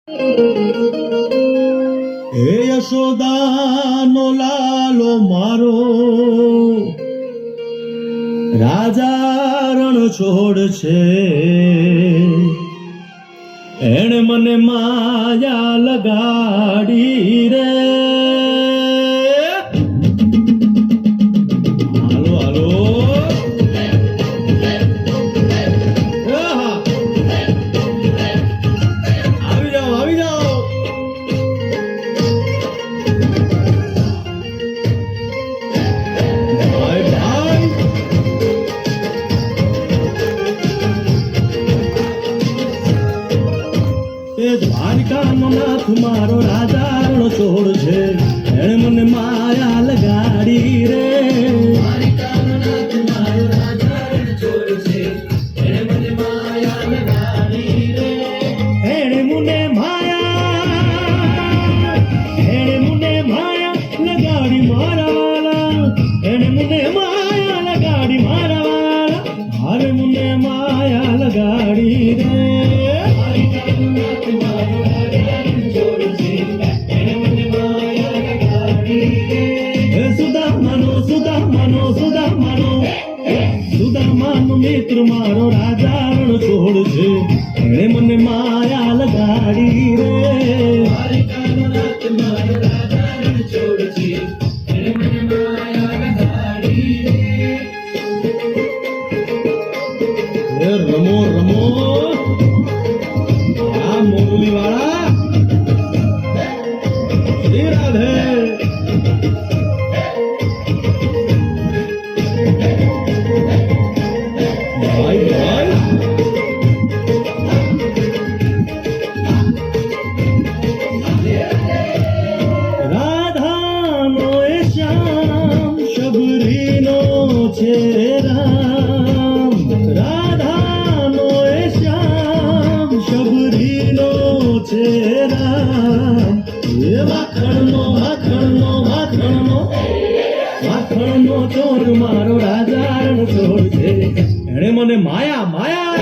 હે યશોદાનો લાલો મારો રાજા રણ છોડ છે, એણે મને માયા લગાડી રે. હાલો હાલો આવી જાઓ આવી જાઓ. ભાઈ ભાઈ એ દ્વારકાનો નાથ મારો રાજા રણ છોડ છે, એણે મને માયા લગાડી રે. દ્વારકાનો નાથ મારો રાજા રણ છોડ છે, એણે મને માયા લગાડી રે. એણે મને માયા લગાડી મારા વાલા, એણે મને માયા લગાડી મારા વાલા, હારે મને માયા લગાડી રે. સુદામાનો મિત્ર મારો રાજા રણ છોડ છે, એણે મને માયા લગાડી રે. રમો રમો આ મોરલી વાળા શ્રી રાધે. ભાઈ ભાઈ રાધાનો એ શ્યામ શબરીનો છે રામ, રાધાનો એ શ્યામ શબરીનો છે રામ. એ માખણનો ચોર મારો રાજા રણ છોડ છે, એણે મને માયા માયા.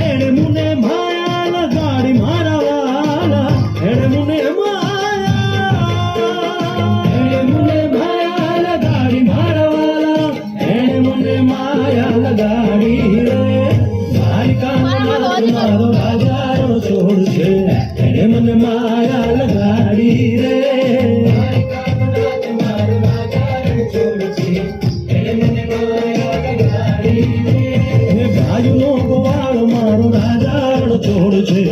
એણે મને માયા લગાડી મારા વાલા, એણે મને માયા લગાડી મારા વાલા, એણે મને માયા લગાડી રે. મારો રાજા રણ છોડ છે, એણે મને માયા લગાડી રે. ભાઈનો ગોવાળ મારો રાજા રણ છોડ છે,